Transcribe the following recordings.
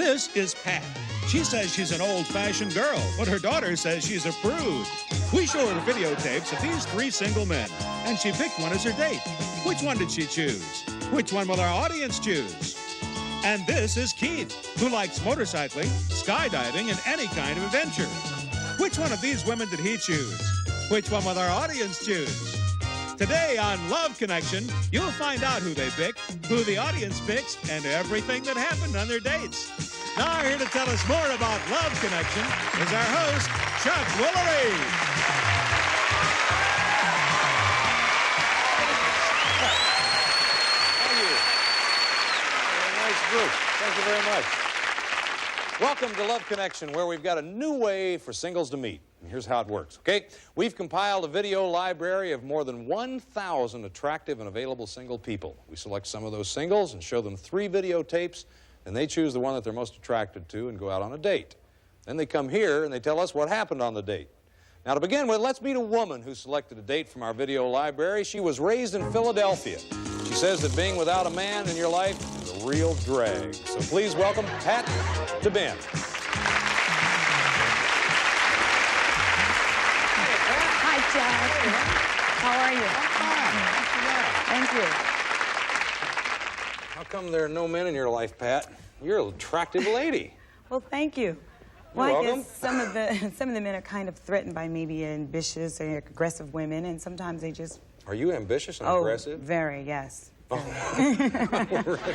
This is Pat. She says she's an old-fashioned girl, but her daughter says she's a prude. We show her videotapes of these three single men, and she picked one as her date. Which one did she choose? Which one will our audience choose? And this is Keith, who likes motorcycling, skydiving, and any kind of adventure. Which one of these women did he choose? Which one will our audience choose? Today on Love Connection, you'll find out who they pick, who the audience picks, and everything that happened on their dates. Now here to tell us more about Love Connection is our host, Chuck Woolery. Thank you. Nice group. Thank you very much. Welcome to Love Connection, where we've got a new way for singles to meet. And here's how it works, okay? We've compiled a video library of more than 1,000 attractive and available single people. We select some of those singles and show them 3 videotapes, and they choose the one that they're most attracted to and go out on a date. Then they come here and they tell us what happened on the date. Now, to begin with, let's meet a woman who selected a date from our video library. She was raised in Philadelphia. She says that being without a man in your life is a real drag. So please welcome Pat to Ben. Hi, Chuck. How are you? I'm fine. Thank you. How come there are no men in your life, Pat? You're an attractive lady. Well, thank you. You're Well, I welcome. guess some of the men are kind of threatened by maybe ambitious or aggressive women, and sometimes they just... Are you ambitious and aggressive? Very, yes. Oh.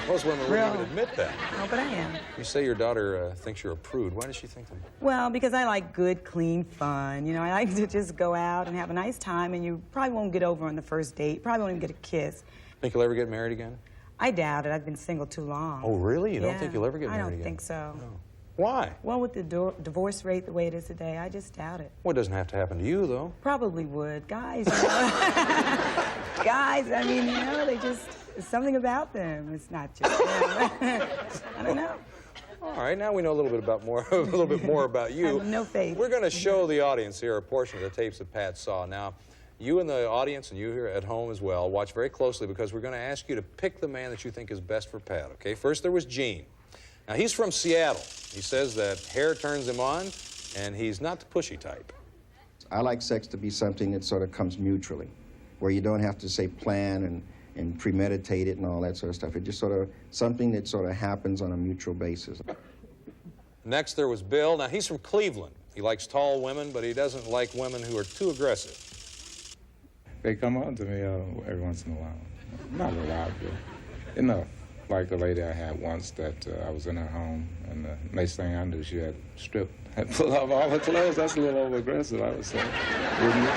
Most women wouldn't even admit that. No, but I am. You say your daughter thinks you're a prude. Why does she think that? Well, because I like good, clean fun. You know, I like to just go out and have a nice time, and you probably won't get over on the first date. Probably won't even get a kiss. Think you'll ever get married again? I doubt it. I've been single too long. Oh, really? You don't Yeah, think you'll ever get married again? I don't think so. No. Why? Well, with the divorce rate the way it is today, I just doubt it. Well, it doesn't have to happen to you, though. Probably would. Guys, you know. Guys, I mean, you know, they just, there's something about them. It's not just them. I don't know. All right, now we know a little bit more about you. I have no faith. We're going to show the audience here a portion of the tapes that Pat saw. Now, you in the audience and you here at home as well, watch very closely because we're going to ask you to pick the man that you think is best for Pat, okay? First, there was Gene. Now, he's from Seattle. He says that hair turns him on, and he's not the pushy type. I like sex to be something that sort of comes mutually, where you don't have to, say, plan and premeditate it and all that sort of stuff. It's just sort of something that sort of happens on a mutual basis. Next, there was Bill. Now, he's from Cleveland. He likes tall women, but he doesn't like women who are too aggressive. They come on to me every once in a while. Not a lot, but enough. Like the lady I had once that I was in her home, and the next thing I knew, she had stripped, had pulled off all her clothes. That's a little over-aggressive, I would say. Wouldn't you?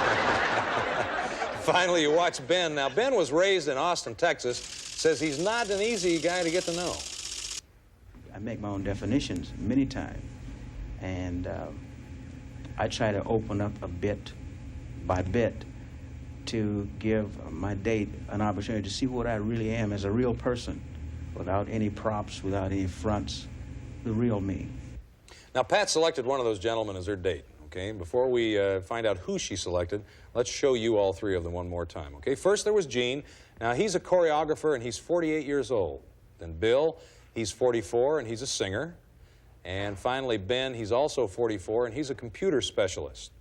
Finally, you watch Ben. Now, Ben was raised in Austin, Texas. Says he's not an easy guy to get to know. I make my own definitions many times, and I try to open up a bit by bit to give my date an opportunity to see what I really am as a real person, without any props, without any fronts, the real me. Now, Pat selected one of those gentlemen as her date, okay? Before we find out who she selected, let's show you all 3 of them one more time, okay? First, there was Gene. Now, he's a choreographer, and he's 48 years old. Then Bill, he's 44, and he's a singer. And finally, Ben, he's also 44, and he's a computer specialist.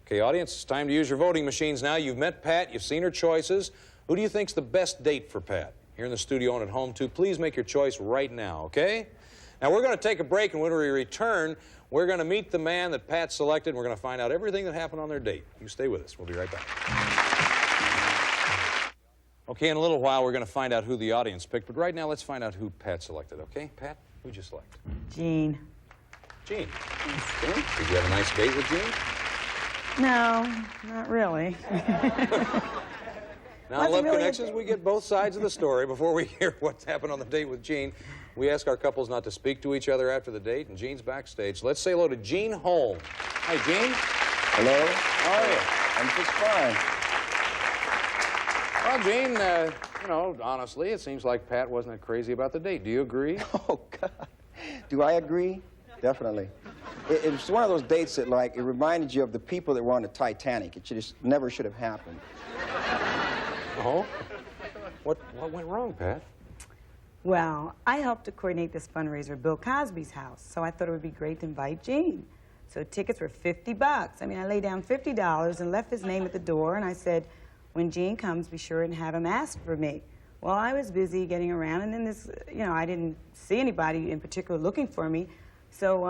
Okay, audience, it's time to use your voting machines now. You've met Pat. You've seen her choices. Who do you think's the best date for Pat? Here in the studio and at home, too. Please make your choice right now, okay? Now, we're going to take a break, and when we return, we're going to meet the man that Pat selected, and we're going to find out everything that happened on their date. You stay with us. We'll be right back. Okay, in a little while, we're going to find out who the audience picked, but right now, let's find out who Pat selected, okay? Pat, who'd you select? Gene. Gene. Okay. Did you have a nice date with Gene? No, not really. Now, in Love Connections, we get both sides of the story. Before we hear what's happened on the date with Gene, we ask our couples not to speak to each other after the date, and Gene's backstage. So let's say hello to Gene Holmes. Hi, Gene. Hello? How are you? I'm just fine. Well, Gene, you know, honestly, it seems like Pat wasn't that crazy about the date. Do you agree? Oh, God. Do I agree? Definitely. It was one of those dates that, like, it reminded you of the people that were on the Titanic. It just never should have happened. Oh? What went wrong, Pat? Well, I helped to coordinate this fundraiser at Bill Cosby's house, so I thought it would be great to invite Gene. So tickets were $50. I mean, I laid down $50 and left his name at the door, and I said, when Gene comes, be sure and have him ask for me. Well, I was busy getting around, and then this, I didn't see anybody in particular looking for me. So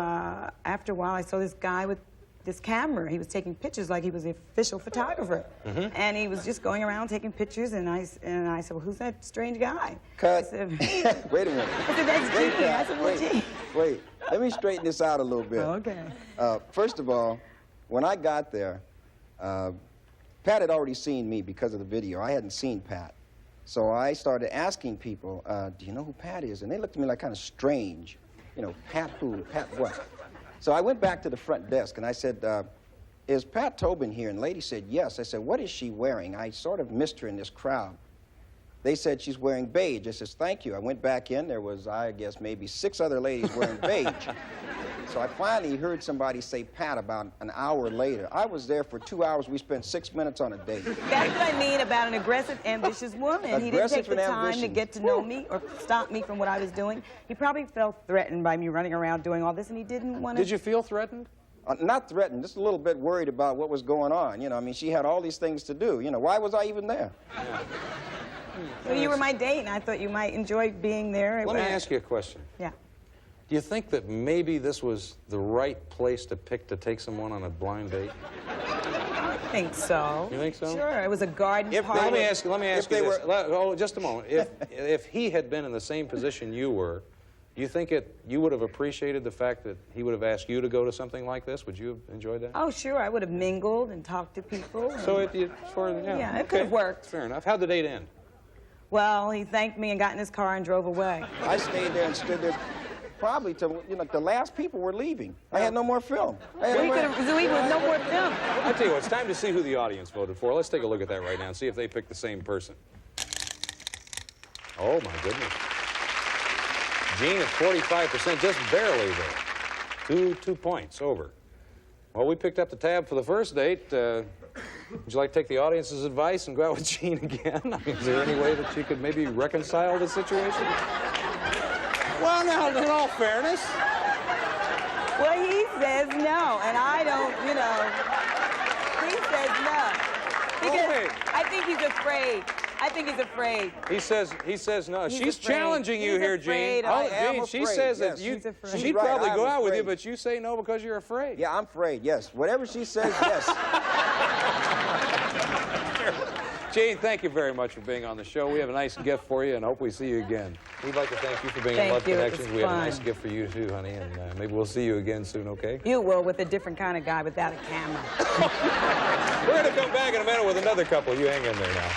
after a while, I saw this guy with this camera. He was taking pictures like he was the official photographer. And he was just going around taking pictures, and I said, well, who's that strange guy? Cut. I said, Wait a minute. I said, that's Wait, Gene. Pat, I said, well, Gene. Wait. Let me straighten this out a little bit. Okay. First of all, when I got there, Pat had already seen me because of the video. I hadn't seen Pat. So I started asking people, do you know who Pat is? And they looked at me like kind of strange. Pat who? Pat what? So I went back to the front desk and I said, is Pat Tobin here? And the lady said, yes. I said, what is she wearing? I sort of missed her in this crowd. They said she's wearing beige. I says, thank you. I went back in. There was, I guess, maybe 6 other ladies wearing beige. So I finally heard somebody say Pat about an hour later. I was there for 2 hours. We spent 6 minutes on a date. That's what I mean about an aggressive, ambitious woman. He didn't take the time to get to know me or stop me from what I was doing. He probably felt threatened by me running around doing all this, and he didn't want to... Did you feel threatened? Not threatened, just a little bit worried about what was going on. I mean, she had all these things to do. Why was I even there? Yeah. So you were my date, and I thought you might enjoy being there. Let me ask you a question. Yeah. Do you think that maybe this was the right place to pick to take someone on a blind date? I think so. You think so? Sure. It was a garden party. Let me ask you this. Oh, just a moment. If he had been in the same position you were, do you think you would have appreciated the fact that he would have asked you to go to something like this? Would you have enjoyed that? Oh, sure. I would have mingled and talked to people. So it could have worked. Fair enough. How'd the date end? Well, he thanked me and got in his car and drove away. I stayed there and stood there probably till, the last people were leaving. I had no more film. So he was no more film. I tell you what, it's time to see who the audience voted for. Let's take a look at that right now and see if they picked the same person. Oh, my goodness. Gene at 45%, just barely there. 2 points over. Well, we picked up the tab for the first date. Would you like to take the audience's advice and go out with Gene again? I mean, is there any way that you could maybe reconcile the situation? Well, now, in all fairness. Well, he says no, and I don't, He says no. Because I think he's afraid. He says no. She's afraid. challenging you here, Gene. Gene, she says that she'd probably go out with you, but you say no because you're afraid. Yeah, I'm afraid, yes. Whatever she says, yes. Gene, thank you very much for being on the show. We have a nice gift for you, and hope we see you again. We'd like to thank you for being in Love Connections. We have a nice gift for you, too, honey, and maybe we'll see you again soon, okay? You will, with a different kind of guy without a camera. We're going to come back in a minute with another couple. You hang in there now.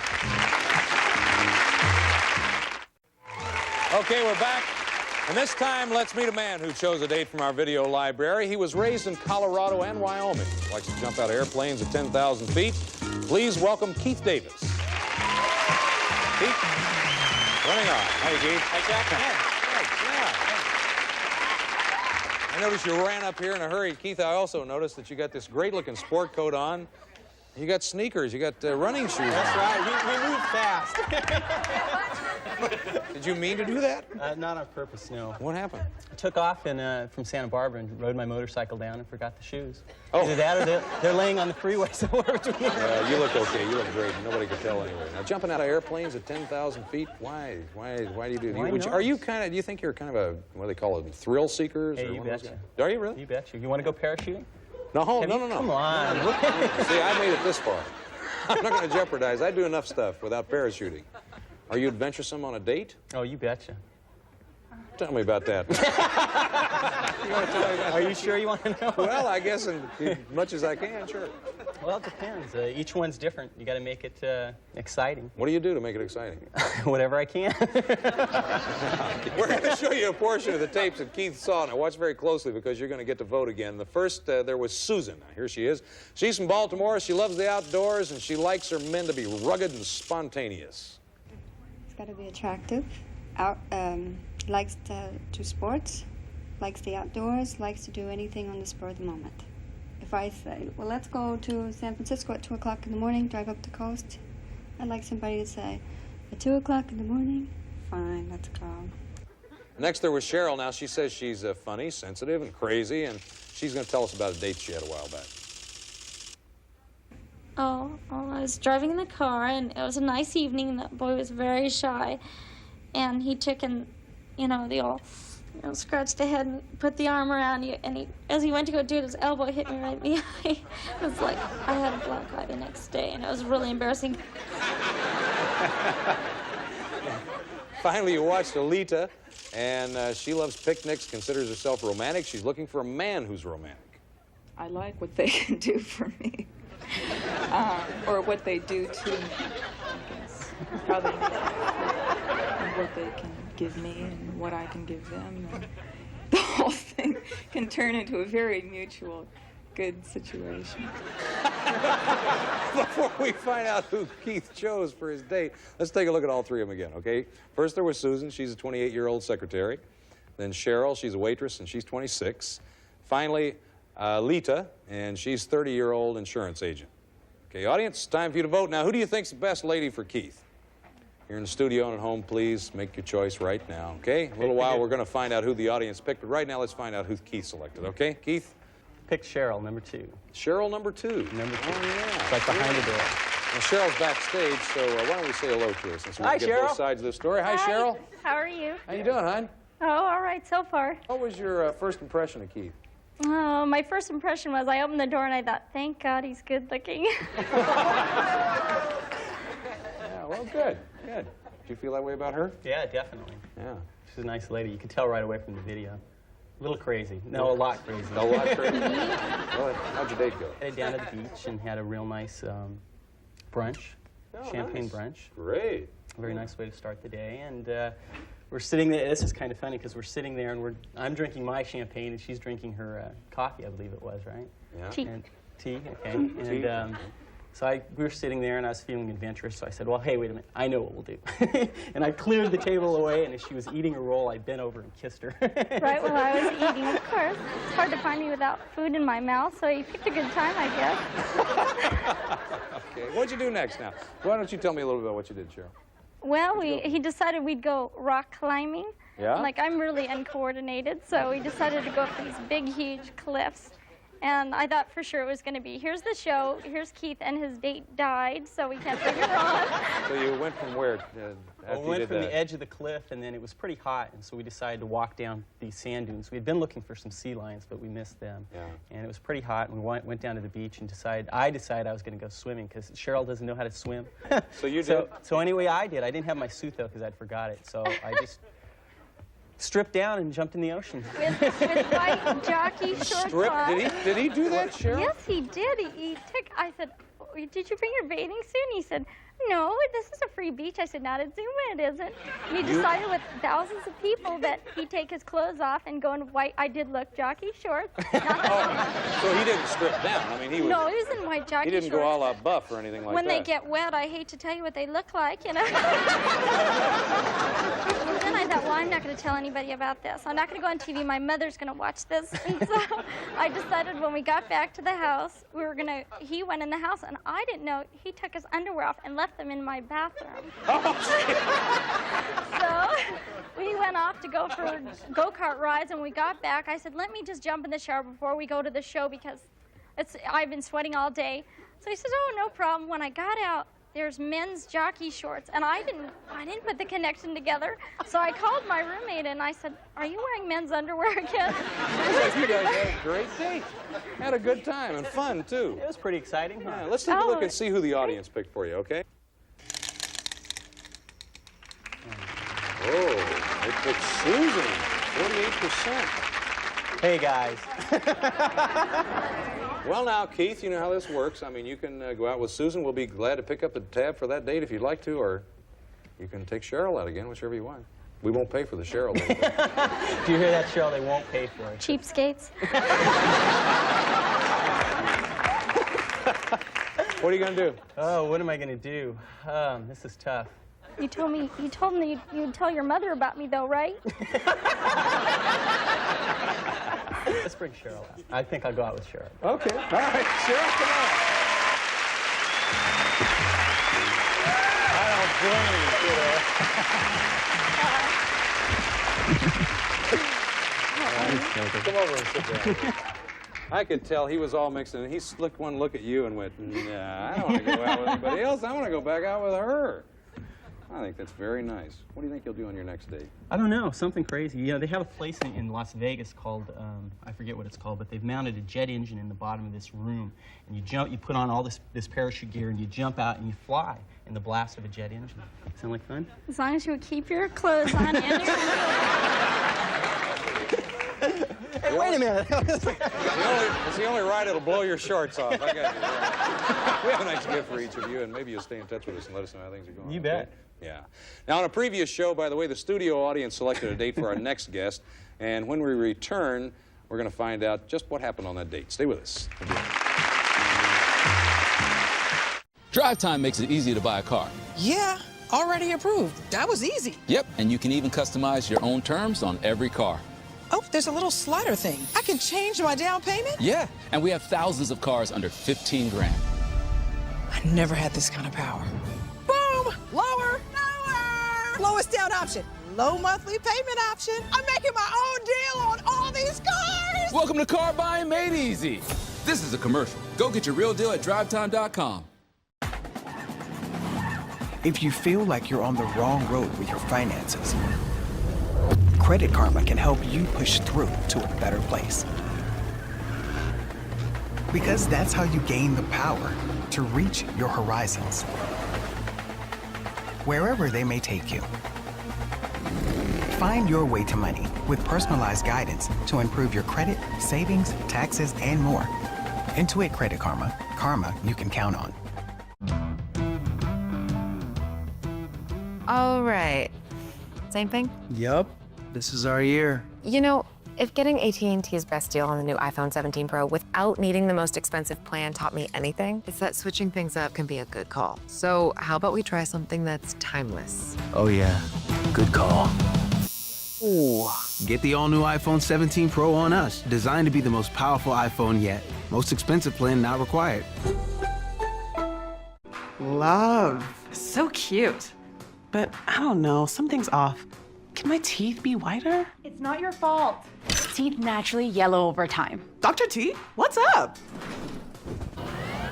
Okay, we're back. And this time, let's meet a man who chose a date from our video library. He was raised in Colorado and Wyoming. He likes to jump out of airplanes at 10,000 feet. Please welcome Keith Davis. Keith, running on. Hi, Keith. Hi, Jack. Yeah. I noticed you ran up here in a hurry. Keith, I also noticed that you got this great-looking sport coat on. You got sneakers. You got running shoes. That's right. We move fast. Did you mean to do that? Not on purpose, no. What happened? I took off from Santa Barbara and rode my motorcycle down and forgot the shoes. Oh. Either that or they're laying on the freeway somewhere between. You look okay. You look great. Nobody could tell anyway. Now, jumping out of airplanes at 10,000 feet, why do you do that? Are you do you think you're kind of a, what do they call it, thrill seekers? Hey, you betcha. Are you really? You betcha. You want to go parachuting? No. Come on. See, I made it this far. I'm not going to jeopardize. I do enough stuff without parachuting. Are you adventuresome on a date? Oh, you betcha. Tell me about that. You want to tell me about Are you sure you want to know? Well, I guess as much as I can, sure. Well, it depends. Each one's different. You got to make it exciting. What do you do to make it exciting? Whatever I can. We're going to show you a portion of the tapes that Keith saw. Now, watch very closely because you're going to get to vote again. The first, there was Susan. Now, here she is. She's from Baltimore. She loves the outdoors, and she likes her men to be rugged and spontaneous. Got to be attractive, likes to do sports, likes the outdoors, likes to do anything on the spur of the moment. If I say, well, let's go to San Francisco at 2 o'clock in the morning, drive up the coast, I'd like somebody to say, at 2 o'clock in the morning, fine, let's go. Next there was Cheryl. Now she says she's funny, sensitive, and crazy, and she's going to tell us about a date she had a while back. Oh, well, I was driving in the car, and it was a nice evening, and that boy was very shy. And he took and, you know, the old, scratched the head and put the arm around you, and he, as he went to go do it, his elbow hit me right in the eye. It was like, I had a black eye the next day, and it was really embarrassing. Finally, you watched Alita, and she loves picnics, considers herself romantic. She's looking for a man who's romantic. I like what they can do for me, or what they do to me, I guess. How they, what they can give me and what I can give them. And the whole thing can turn into a very mutual, good situation. Before we find out who Keith chose for his date, let's take a look at all three of them again, okay? First there was Susan. She's a 28-year-old secretary. Then Cheryl, she's a waitress, and she's 26. Finally, Lita, and she's a 30-year-old insurance agent. Okay, audience, time for you to vote. Now, who do you think's the best lady for Keith? Here in the studio and at home, please make your choice right now, okay? A little while, we're going to find out who the audience picked, but right now, let's find out who Keith selected, okay? Keith? Pick Cheryl, number 2. Cheryl, number 2. Number 2. Oh, yeah. It's like behind the door. Now, Cheryl's backstage, so why don't we say hello to her since we Hi, get Cheryl. both sides of the story. Hi, Cheryl. How are you? How you doing, hon? Oh, all right so far. What was your first impression of Keith? Oh, my first impression was I opened the door and I thought, thank God he's good looking. Yeah, well, good, good. Do you feel that way about her? Yeah, definitely. Yeah. She's a nice lady. You can tell right away from the video. A little crazy. No, a lot crazy. A lot crazy? Well, how'd your date go? Headed down to the beach and had a real nice brunch, champagne brunch. Great. A very nice way to start the day. And we're sitting there. This is kind of funny because we're sitting there and I'm drinking my champagne and she's drinking her coffee, I believe it was, right? Yeah. Tea. And tea, okay. And so we were sitting there and I was feeling adventurous, so I said, well, hey, wait a minute, I know what we'll do. And I cleared the table away, and as she was eating a roll, I bent over and kissed her. Right while I was eating, of course. It's hard to find me without food in my mouth, so you picked a good time, I guess. Okay, what'd you do next now? Why don't you tell me a little bit about what you did, Cheryl? Well, he decided we'd go rock climbing. Yeah? Like, I'm really uncoordinated, so we decided to go up these big, huge cliffs. And I thought for sure it was going to be, here's the show, here's Keith, and his date died, so we can't figure on. So you went from where after We went you did from that? the edge of the cliff, and then it was pretty hot, and so we decided to walk down these sand dunes. We had been looking for some sea lions, but we missed them. Yeah. And it was pretty hot, and we went down to the beach and I decided I was going to go swimming because Cheryl doesn't know how to swim. So you did? So anyway, I did. I didn't have my suit, though, because I'd forgot it. So I just stripped down and jumped in the ocean. With white jockey shorts on. Did he do that, Cheryl? Yes, he did. He took, I said, did you bring your bathing suit? And he said, no, this is a free beach. I said, not at Zuma, it isn't. And he decided with thousands of people that he'd take his clothes off and go in white, I did look, jockey shorts. So he didn't strip down. I mean, he was... No, he was in white jockey shorts. He didn't go all out buff or anything like when that. they get wet, I hate to tell you what they look like, you know. And then I thought, well, I'm not going to tell anybody about this. I'm not going to go on TV. My mother's going to watch this. And so I decided when we got back to the house, he went in the house, and I didn't know. He took his underwear off and left them in my bathroom. So we went off to go for go-kart rides, and when we got back, I said, let me just jump in the shower before we go to the show because I've been sweating all day. So he says, oh, no problem. When I got out, there's men's jockey shorts, and I didn't put the connection together. So I called my roommate, and I said, are you wearing men's underwear again? You guys had a great date. Had a good time and fun, too. It was pretty exciting, huh? Yeah, let's take a look and see who the audience picked for you, okay? Oh, they picked Susan, 48%. Hey, guys. Well, now, Keith, you know how this works. I mean, you can go out with Susan. We'll be glad to pick up the tab for that date if you'd like to, or you can take Cheryl out again, whichever you want. We won't pay for the Cheryl date. Do you hear that, Cheryl? They won't pay for it. Cheapskates. What are you going to do? Oh, what am I going to do? This is tough. You told me you'd tell your mother about me, though, right? Let's bring Cheryl out. I think I'll go out with Cheryl. Okay. All right, Cheryl, come on. I don't blame you, kiddo. Come over and sit down here. I could tell he was all mixed in. He slicked one look at you and went, nah, I don't want to go out with anybody else. I want to go back out with her. I think that's very nice. What do you think you'll do on your next date? I don't know, something crazy. You know, they have a place in Las Vegas called, I forget what it's called, but they've mounted a jet engine in the bottom of this room. And you jump, you put on all this parachute gear, and you jump out and you fly in the blast of a jet engine. Sound like fun? As long as you would keep your clothes on and your... Hey, wait a minute. It's the only ride that'll blow your shorts off. I got you. We have a nice gift for each of you, and maybe you'll stay in touch with us and let us know how things are going. You bet. Yeah. Now, on a previous show, by the way, the studio audience selected a date for our next guest, and when we return, we're going to find out just what happened on that date. Stay with us. Drive Time makes it easy to buy a car. Yeah, already approved. That was easy. Yep, and you can even customize your own terms on every car. Oh, there's a little slider thing. I can change my down payment? Yeah, and we have thousands of cars under 15 grand. I never had this kind of power. Boom! Lower! Lower! Lowest down option. Low monthly payment option. I'm making my own deal on all these cars! Welcome to Car Buying Made Easy. This is a commercial. Go get your real deal at drivetime.com. If you feel like you're on the wrong road with your finances, Credit Karma can help you push through to a better place. Because that's how you gain the power to reach your horizons, wherever they may take you. Find your way to money with personalized guidance to improve your credit, savings, taxes, and more. Intuit Credit Karma. Karma you can count on. All right. Same thing? Yup. This is our year. You know, if getting AT&T's best deal on the new iPhone 17 Pro without needing the most expensive plan taught me anything, it's that switching things up can be a good call. So how about we try something that's timeless? Oh yeah, good call. Ooh. Get the all-new iPhone 17 Pro on us. Designed to be the most powerful iPhone yet. Most expensive plan not required. Love. So cute. But I don't know, something's off. Can my teeth be whiter? It's not your fault. Teeth naturally yellow over time. Dr. T, what's up?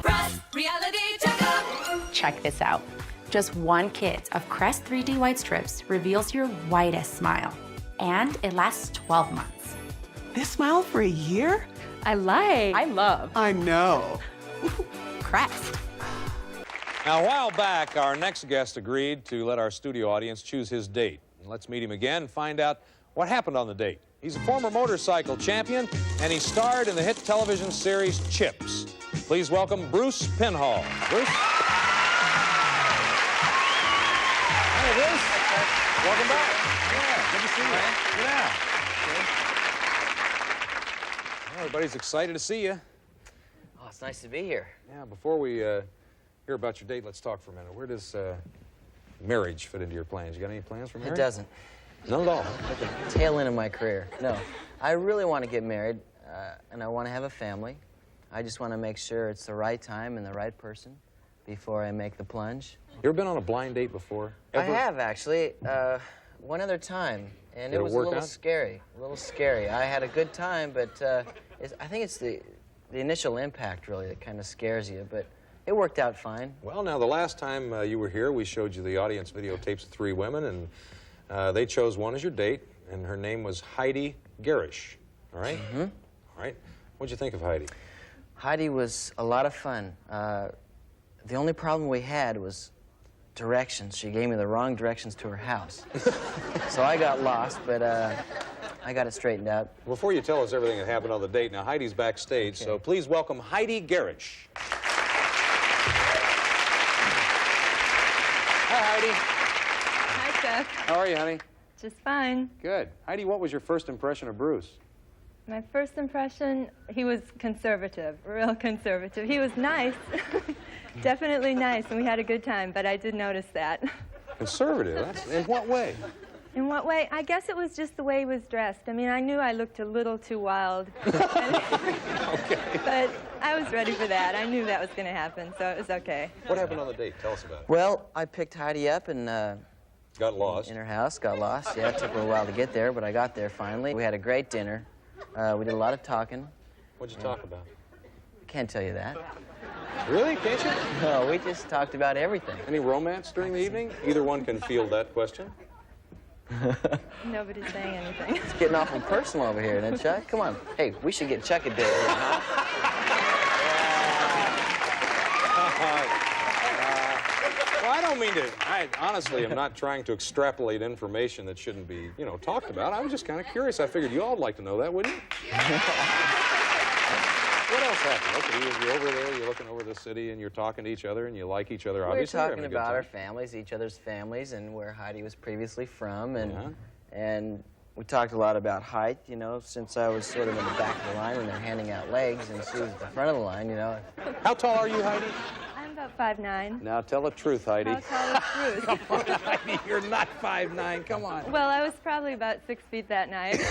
Crest Reality Checkup. Check this out. Just one kit of Crest 3D White Strips reveals your whitest smile. And it lasts 12 months. This smile for a year? I love. I know. Crest. Now, a while back, our next guest agreed to let our studio audience choose his date. Let's meet him again and find out what happened on the date. He's a former motorcycle champion, and he starred in the hit television series Chips. Please welcome Bruce Penhall. Bruce? Hey, Bruce. Welcome back. Yeah, good to see you. Yeah. Well, everybody's excited to see you. Oh, it's nice to be here. Yeah, before we hear about your date, let's talk for a minute. Where does marriage fit into your plans? You got any plans for marriage? It doesn't. None at all. At the tail end of my career. No. I really want to get married, and I want to have a family. I just want to make sure it's the right time and the right person before I make the plunge. You ever been on a blind date before? Ever? I have, actually. One other time, and it was a little scary. A little scary. I had a good time, but I think it's the initial impact, really, that kind of scares you, but it worked out fine. Well, now, the last time you were here, we showed you the audience videotapes of 3 women, and they chose one as your date, and her name was Heidi Garish. All right? Mm-hmm. All right. What'd you think of Heidi? Heidi was a lot of fun. The only problem we had was directions. She gave me the wrong directions to her house. So I got lost, but I got it straightened out. Before you tell us everything that happened on the date, now Heidi's backstage, so please welcome Heidi Garish. Hi, Heidi. Hi, Seth. How are you, honey? Just fine. Good. Heidi, what was your first impression of Bruce? My first impression, he was conservative, real conservative. He was nice, definitely nice, and we had a good time, but I did notice that. Conservative? That's, in what way? In what way? I guess it was just the way he was dressed. I mean, I knew I looked a little too wild. Okay. But I was ready for that. I knew that was going to happen, so it was okay. What happened on the date? Tell us about it. Well, I picked Heidi up and got lost. In her house, got lost. Yeah, it took a little while to get there, but I got there finally. We had a great dinner. We did a lot of talking. What'd you talk about? Can't tell you that. Really? Can't you? No, we just talked about everything. Any romance during the evening? Either one can field that question. Nobody's saying anything. It's getting awful personal over here, isn't it, Chuck? Come on. Hey, we should get Chuck a date here, huh? Well, I don't mean to. I honestly am not trying to extrapolate information that shouldn't be, you know, talked about. I was just kind of curious. I figured you all would like to know that, wouldn't you? What else happened? Okay, you're over there, you're looking over the city, and you're talking to each other, and you like each other, obviously. We're talking about our families, each other's families, and where Heidi was previously from, and we talked a lot about height, you know, since I was sort of in the back of the line when they're handing out legs, and she was at the front of the line, you know. How tall are you, Heidi? I'm about 5'9". Now tell the truth, Heidi. How tall is Bruce? Come on, Heidi, you're not 5'9", come on. Well, I was probably about 6 feet that night.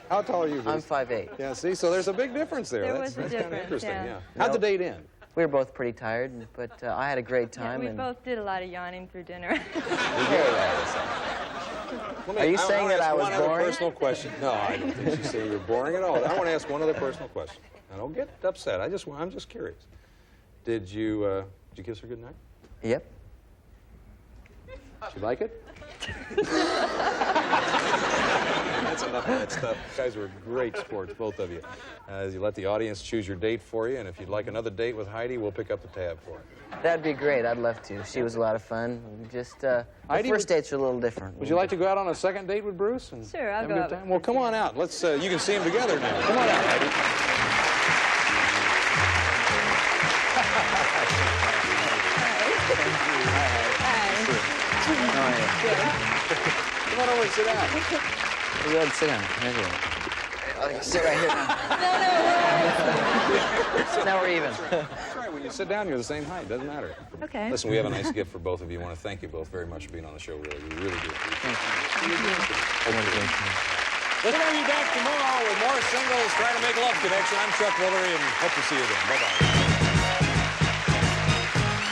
How tall are you, Bruce? I'm 5'8". Yeah, see, so there's a big difference there. There That's was a kind of difference, interesting, yeah. How'd the date end? We were both pretty tired, but I had a great time. Yeah, we both did a lot of yawning through dinner. Are you saying that I was one other boring? personal question. No, I don't think she's saying you're boring at all. I want to ask one other personal question. Now, don't get upset. I'm just curious. Did you kiss her goodnight? Yep. Did you like it? That's enough of that stuff. You guys were great sports, both of you. You let the audience choose your date for you, and if you'd like another date with Heidi, we'll pick up the tab for her. That'd be great. I'd love to. She was a lot of fun. Just the Heidi, first dates are a little different. Would you like to go out on a second date with Bruce? And Sure, I'll have go a out good time? with Well, come on out. Let's. You can see them together now. Come on out, Heidi. Come on over and sit down. Go ahead and sit down. I'll sit right here now. Now we're even. That's right. When you sit down, you're the same height. Doesn't matter. Okay. Listen, we have a nice gift for both of you. I want to thank you both very much for being on the show. Really, we really do. Thank you. We'll have you back tomorrow with more singles trying to make Love Connection. I'm Chuck Woolery, and hope to see you then. Bye-bye.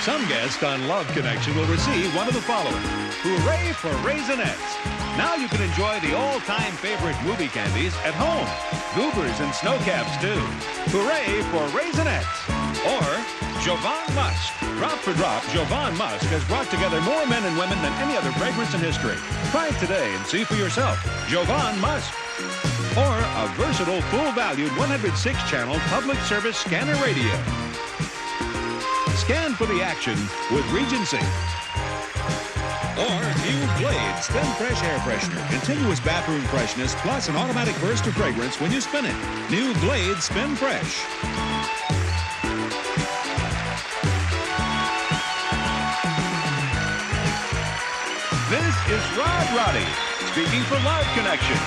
Some guests on Love Connection will receive one of the following. Hooray for Raisinets. Now you can enjoy the all-time favorite movie candies at home. Goobers and Snowcaps, too. Hooray for Raisinets. Or Jovan Musk. Drop for drop, Jovan Musk has brought together more men and women than any other fragrance in history. Try it today and see for yourself. Jovan Musk. Or a versatile, full-valued 106-channel public service scanner radio. Scan for the action with Regency. Or new Glade Spin Fresh Air Freshener. Continuous bathroom freshness plus an automatic burst of fragrance when you spin it. New Glade Spin Fresh. This is Rod Roddy speaking for Love Connection.